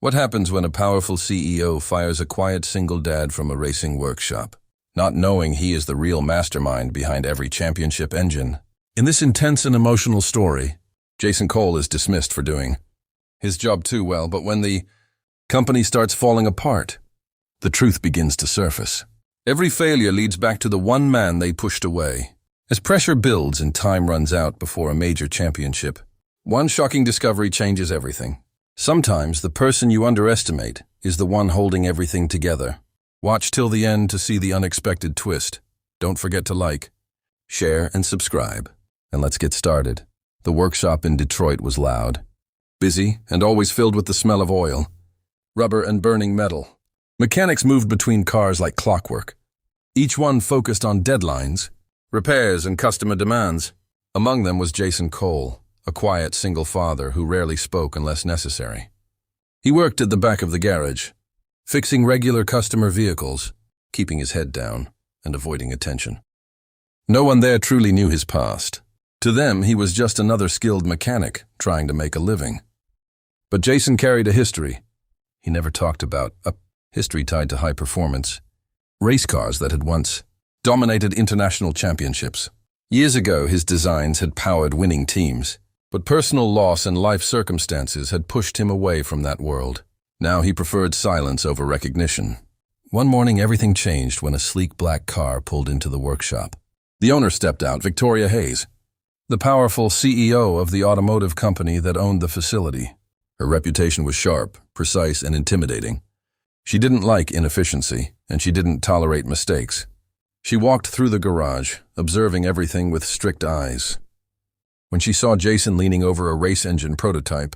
What happens when a powerful CEO fires a quiet single dad from a racing workshop, not knowing he is the real mastermind behind every championship engine? In this intense and emotional story, Jason Cole is dismissed for doing his job too well, but when the company starts falling apart, the truth begins to surface. Every failure leads back to the one man they pushed away. As pressure builds and time runs out before a major championship, one shocking discovery changes everything. Sometimes the person you underestimate is the one holding everything together. Watch till the end to see the unexpected twist. Don't forget to like, share, and subscribe. And let's get started. The workshop in Detroit was loud, busy, and always filled with the smell of oil, rubber, and burning metal. Mechanics moved between cars like clockwork, each one focused on deadlines, repairs, and customer demands. Among them was Jason Cole, a quiet single father who rarely spoke unless necessary. He worked at the back of the garage, fixing regular customer vehicles, keeping his head down and avoiding attention. No one there truly knew his past. To them, he was just another skilled mechanic trying to make a living. But Jason carried a history. He never talked about a history tied to high performance, race cars that had once dominated international championships. Years ago, his designs had powered winning teams, but personal loss and life circumstances had pushed him away from that world. Now he preferred silence over recognition. One morning, everything changed when a sleek black car pulled into the workshop. The owner stepped out, Victoria Hayes, the powerful CEO of the automotive company that owned the facility. Her reputation was sharp, precise, and intimidating. She didn't like inefficiency, and she didn't tolerate mistakes. She walked through the garage, observing everything with strict eyes. When she saw Jason leaning over a race engine prototype,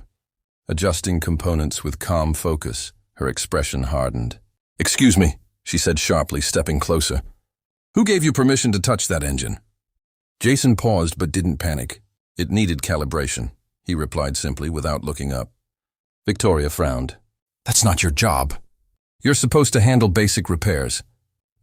adjusting components with calm focus, her expression hardened. "Excuse me," she said sharply, stepping closer. "Who gave you permission to touch that engine?" Jason paused but didn't panic. "It needed calibration," he replied simply without looking up. Victoria frowned. "That's not your job. You're supposed to handle basic repairs,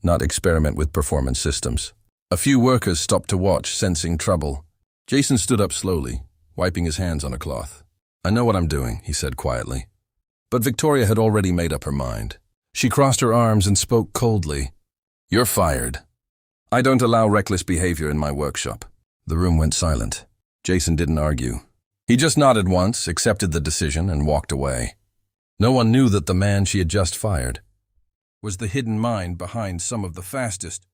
not experiment with performance systems." A few workers stopped to watch, sensing trouble. Jason stood up slowly, wiping his hands on a cloth. "I know what I'm doing," he said quietly. But Victoria had already made up her mind. She crossed her arms and spoke coldly. "You're fired. I don't allow reckless behavior in my workshop." The room went silent. Jason didn't argue. He just nodded once, accepted the decision, and walked away. No one knew that the man she had just fired was the hidden mind behind some of the fastest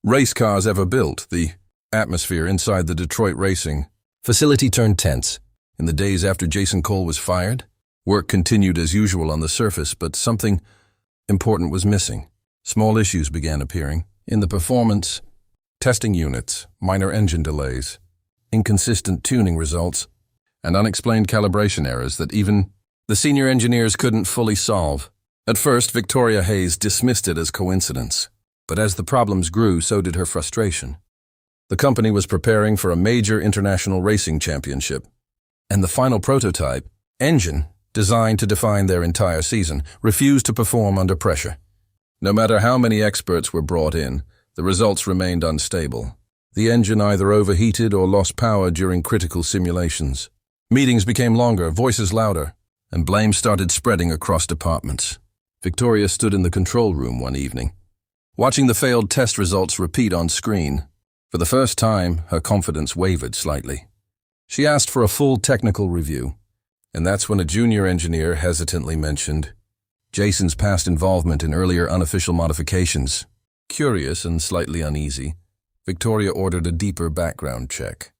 race cars ever built. The atmosphere inside the Detroit racing facility turned tense. In the days after Jason Cole was fired, work continued as usual on the surface, but something important was missing. Small issues began appearing in the performance testing units, minor engine delays, inconsistent tuning results, and unexplained calibration errors that even the senior engineers couldn't fully solve. At first, Victoria Hayes dismissed it as coincidence, but as the problems grew, so did her frustration. The company was preparing for a major international racing championship, and the final prototype, engine, designed to define their entire season, refused to perform under pressure. No matter how many experts were brought in, the results remained unstable. The engine either overheated or lost power during critical simulations. Meetings became longer, voices louder, and blame started spreading across departments. Victoria stood in the control room one evening, watching the failed test results repeat on screen. For the first time, her confidence wavered slightly. She asked for a full technical review, and that's when a junior engineer hesitantly mentioned Jason's past involvement in earlier unofficial modifications. Curious and slightly uneasy, Victoria ordered a deeper background check.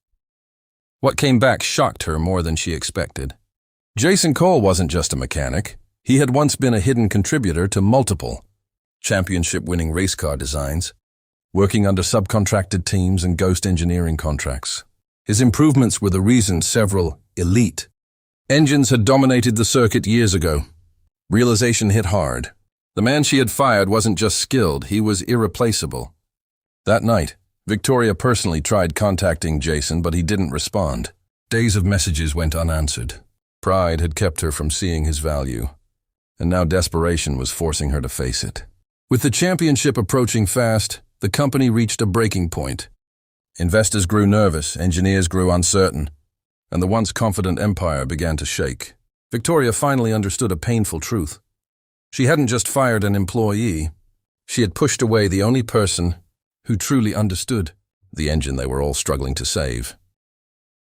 What came back shocked her more than she expected. Jason Cole wasn't just a mechanic. He had once been a hidden contributor to multiple championship-winning race car designs, working under subcontracted teams and ghost engineering contracts. His improvements were the reason several elite engines had dominated the circuit years ago. Realization hit hard. The man she had fired wasn't just skilled, he was irreplaceable. That night, Victoria personally tried contacting Jason, but he didn't respond. Days of messages went unanswered. Pride had kept her from seeing his value, and now desperation was forcing her to face it. With the championship approaching fast, the company reached a breaking point. Investors grew nervous, engineers grew uncertain, and the once confident empire began to shake. Victoria finally understood a painful truth. She hadn't just fired an employee. She had pushed away the only person who truly understood the engine they were all struggling to save.